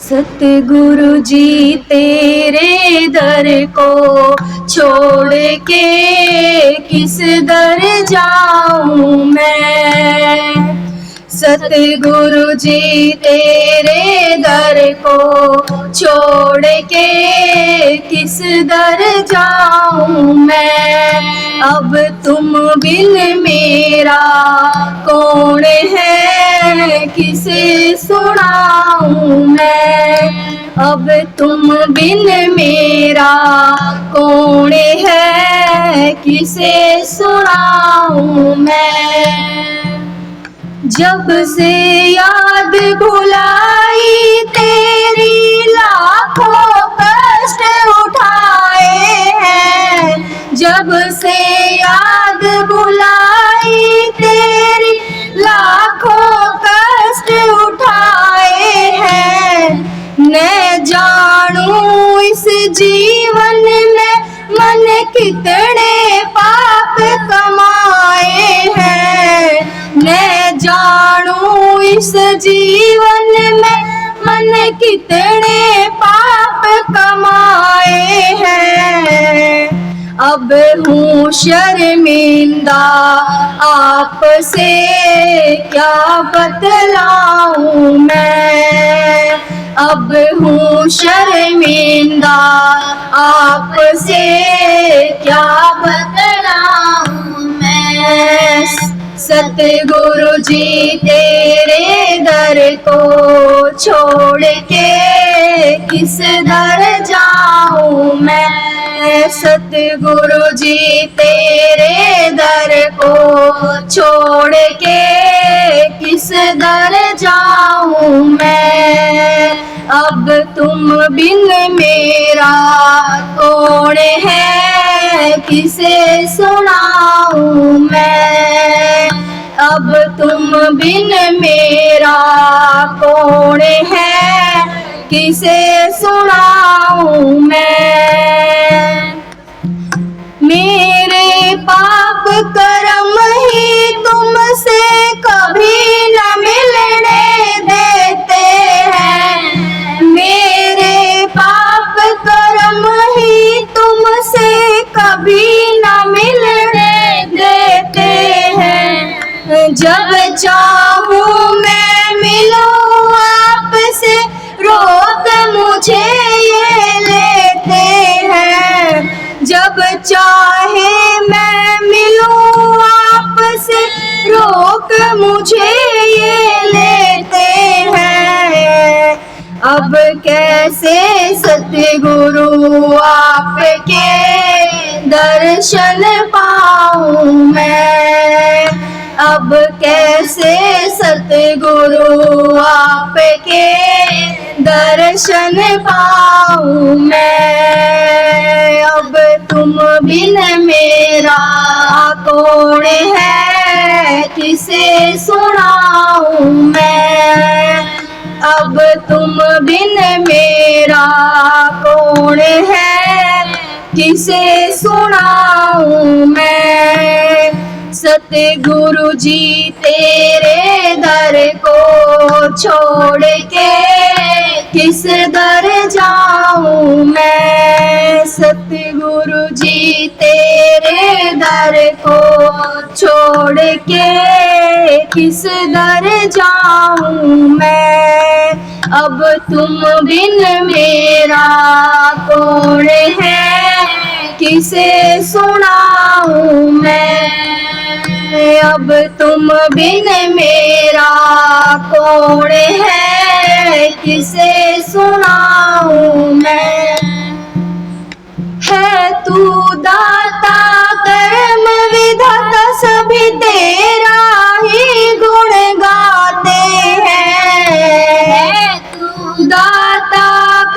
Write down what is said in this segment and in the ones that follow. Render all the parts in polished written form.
सतगुरु जी तेरे दर को छोड़ के किस दर जाऊं मैं। सतगुरु जी तेरे दर को छोड़ के किस दर जाऊं मैं। अब तुम बिन मेरा कौन है किसे सुनाऊं मैं। अब तुम बिन मेरा कौन है किसे सुनाऊं मैं। जब से याद भुलाई तेरी लाखों कष्ट उठाए हैं। जब से याद भुलाई तेरी लाखों कष्ट उठाए हैं। न जानूं इस जीवन में मन कितने पाप कमाए हैं। न जानूं इस जीवन में मन कितने पाप कमाए हैं। अब हूँ शर्मिंदा आपसे क्या बतलाऊं मैं। अब हूँ शर्मिंदा आपसे क्या बतलाऊं मैं। सतगुरु जी तेरे दर को छोड़ के किस दर जाऊं मैं। सतगुरु जी तेरे दर को छोड़ के किस दर जाऊं मैं। अब तुम बिन मेरा कौन है किसे सुनाऊं मैं। अब तुम बिन मेरा कौन है किसे सुनाऊं मैं। मेरे पाप कर्म ही तुमसे कभी न मिलने देते हैं। मेरे पाप कर्म ही तुमसे कभी न मिलने देते हैं। जब चाहूं मैं मिलूं आपसे रोक मुझे ये लेते हैं। जब चाहे मैं मिलूं आपसे रोक मुझे ये लेते हैं। अब कैसे सतगुरु आपके दर्शन पाऊं मैं। अब कैसे सतगुरु आपके दर्शन पाऊं मैं। अब तुम बिन मेरा कौन है किसे सुनाऊं मैं। अब तुम बिन मेरा कौन है किसे सुनाऊं मैं। सतगुरु जी तेरे दर को छोड़ के किस दर जाऊं मैं। सतगुरु जी तेरे दर को छोड़ के किस दर जाऊं मैं। अब तुम बिन मेरा कौन है किसे सुनाऊं मैं। अब तुम बिन मेरा कौन है किसे सुनाऊं मैं। है तू दाता कर्म विधाता सभी तेरा ही गुण गाते हैं। तू दाता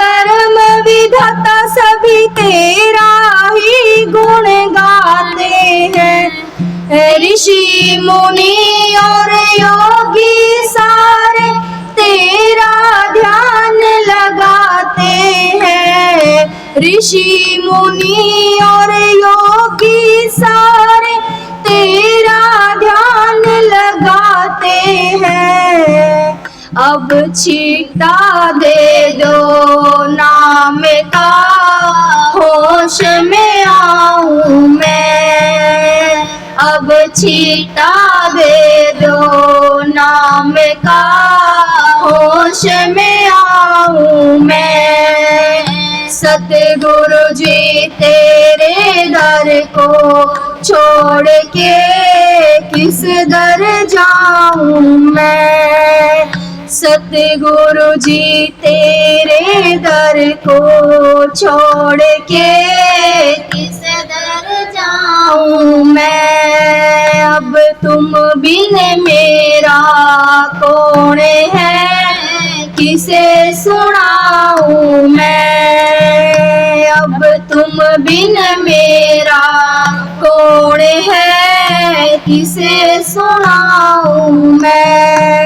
कर्म विधाता सभी तेरा ही गुण गाते हैं। ऋषि मुनि और योगी सारे तेरा ध्यान लगाते हैं। ऋषि मुनि और योगी सारे तेरा ध्यान लगाते हैं। अब छिटा दे दो छीटा दे दो नाम का, होश में आऊं मैं। सतगुरु जी तेरे दर को छोड़ के किस दर जाऊं मैं। सतगुरु जी तेरे दर को छोड़ के किस दर जाऊं मैं। अब तुम बिन मेरा कौन है, किसे सुनाऊं मैं। अब तुम बिन मेरा कौन है, किसे सुनाऊं मैं।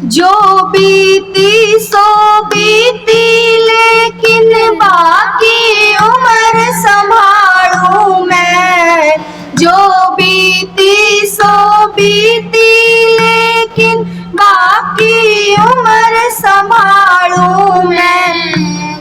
जो बीती सो बीती, लेकिन बाकी उम्र संभालूं मैं। जो बीती सो बीती, लेकिन बाकी उम्र संभालूं मैं।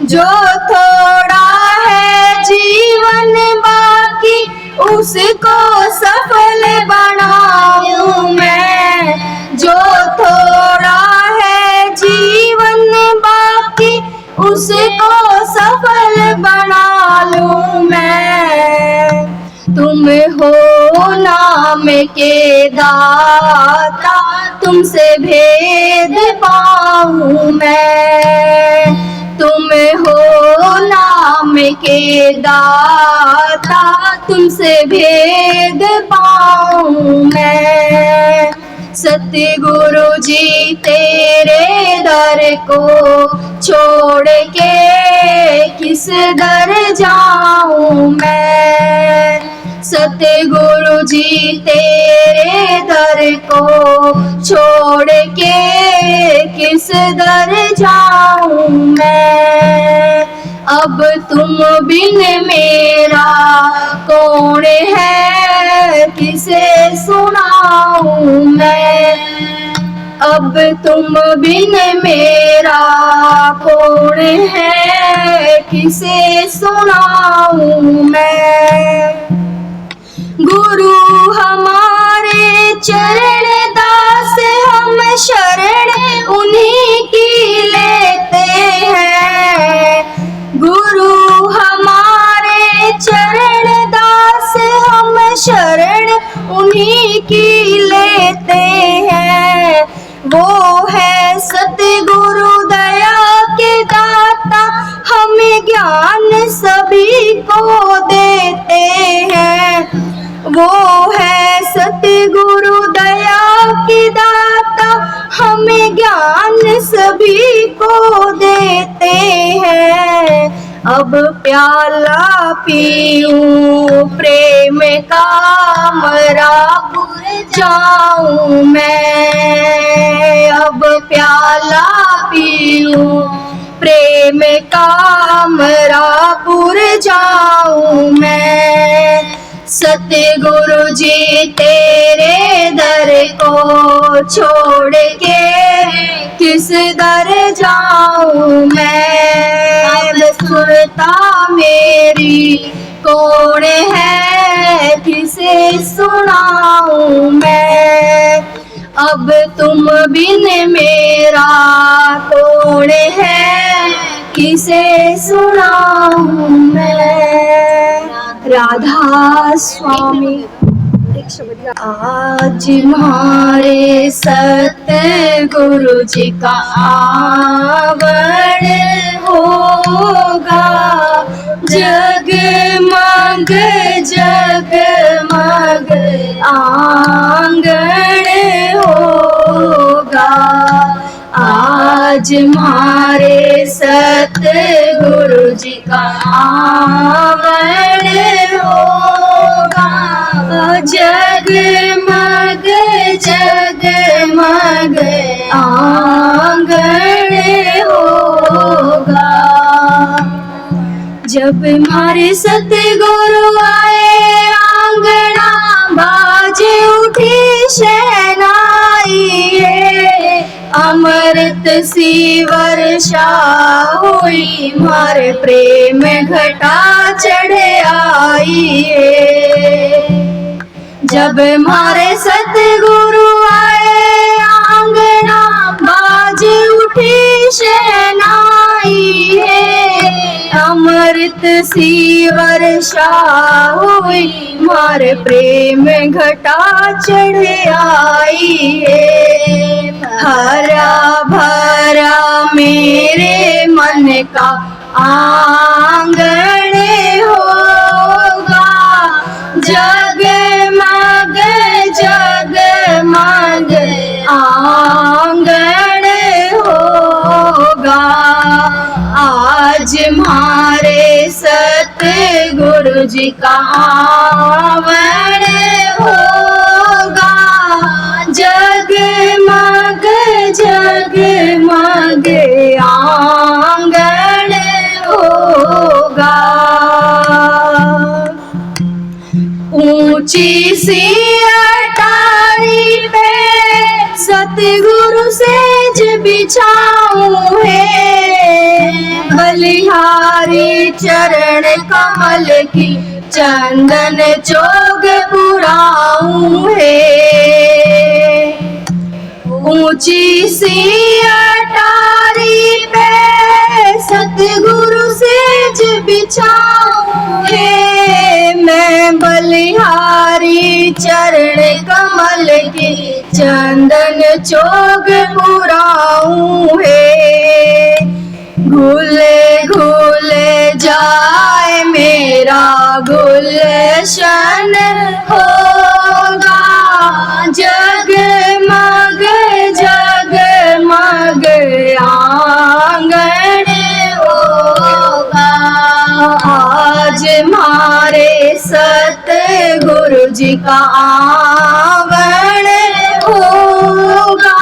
जो थोड़ा है जीवन बाकी, उसको सफल बनाऊं मैं। जो थोड़ा है जीवन बाकी, उसको सफल बना लूं मैं। तुम हो नाम के दाता, तुमसे भेद पाऊं मैं। तुम हो नाम के दाता, तुमसे भेद पाऊं मैं। सतगुरु जी तेरे दर को छोड़ के किस दर जाऊं मैं। सतगुरु जी तेरे दर को छोड़ के किस दर जाऊं मैं। अब तुम बिन मेरा कौन है, किसे सुनाऊं मैं। अब तुम बिन मेरा कौन है, किसे सुनाऊं मैं। गुरु हमारे चरण दास, हम शरण उन्हीं की लेते हैं। गुरु हमारे चरण दास, हम शरण उन्हीं की लेते हैं। वो है सतगुरु दया के दाता, हमें ज्ञान सभी को देते हैं। वो है सतगुरु दया के दाता, हमें ज्ञान सभी को देते हैं। अब प्याला पीऊं प्रेम का, मरापुर जाऊं मैं। अब प्याला पीऊं प्रेम का, मरापुर जाऊं मैं। सतगुरु जी तेरे दर को छोड़ के किस दर जाऊं मैं। सुरता मेरी कौन है, किसे सुनाऊं मैं। अब तुम बिन मेरा कौन है, किसे सुनाऊं मैं। राधा स्वामी। आज हमारे सतगुरु जी का आवड़ होगा, जगमग जगमग आंगन होगा। आज हमारे सतगुरु जी का आवड़ होगा, जगमग जगमग आंगन होगा। जब हमारे सतगुरु आए आंगना, बाज उठी शहनाई है। अमृत सी वर्षा हुई, हमारे प्रेम घटा चढ़ आई है। जब मारे सतगुरु आए आंगना, बाज उठी शहनाई है। अमृत सी वर्षा हुई, मारे प्रेम घटा चढ़ आई है। हरा भरा मेरे मन का आंगन होगा, जगमग जगमग आंगन होगा। आज हमारे सतगुरु जी का आंगन होगा, जगमग जगमग आंगन होगा। ऊंची सी अटारी पे सतगुरु सेज बिछाऊं है, बलिहारी चरण कमल की चंदन चोग पुराऊं है। ऊंची सी अटारी पे सतगुरु सेज बिछाऊं है, मैं बलिहारी चरण कमल की चंदन चोग पुराऊं है। घुले घुले जाए मेरा गुलशन होगा, जगमग जगमग आंगन होगा। आज हमारे सतगुरु जी का आंगन होगा,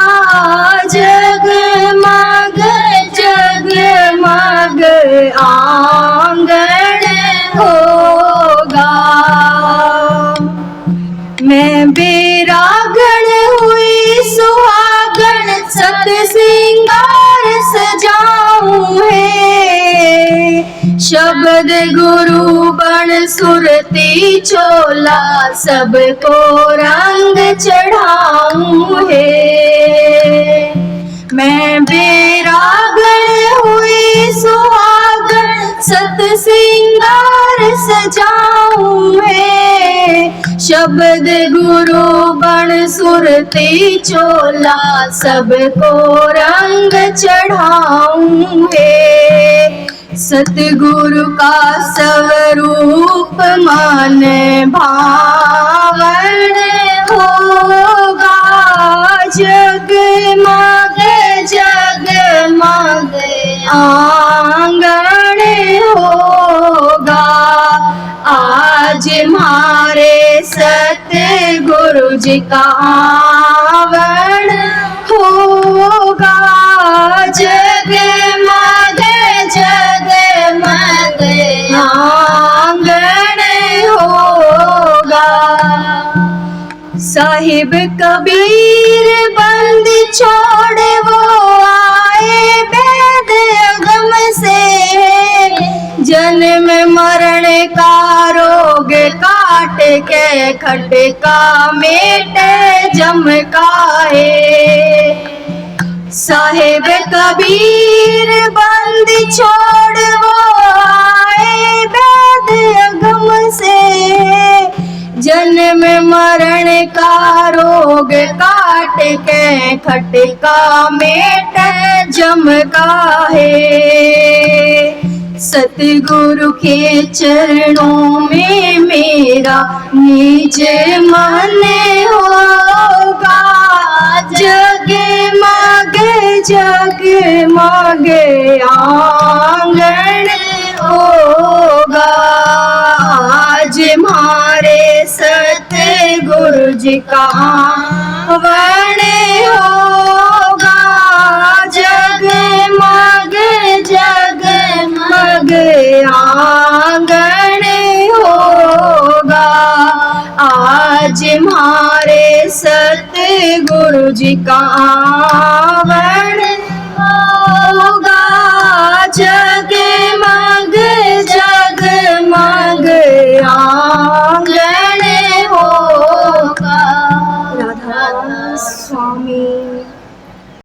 जगमग जगमग आंगन होगा। मैं बेरागण हुई सुहागण, सत सिंगार सजाऊं है, शब्द गुरु बन सुरती चोला सबको रंग चढ़ाऊं है। मैं बेरागण हुई सुहागण, सत सिंगार सजाऊं है, शब्द गुरु बन सुरती चोला सबको रंग चढ़ाऊं है। सतगुरु का स्वरूप मन भावन होगा, जगमग जगमग आंगन होगा। आज हमारे सतगुरु जी का आंगन होगा, जगमग जगमग आंगन होगा। साहिब कबीर बंद छोड़ वो आए वेद अगम से, जन्म मरण का रोग काट के खटका मेट जम का है। साहिब कबीर बंद छोड़ वो आए वेद अगम से, जन्म मरण का रोग काट के खटका मेट जम का है। सतगुरु के चरणों में मेरा निज मन होगा, जगमग जगमग आंगन होगा। आज हमारे सतगुरु जी का आंगन होगा, जगमग जगमग आंगन होगा। आज हमारे सतगुरु जी का आंगन होगा, जगमग जगमग आंगन होगा। स्वामी।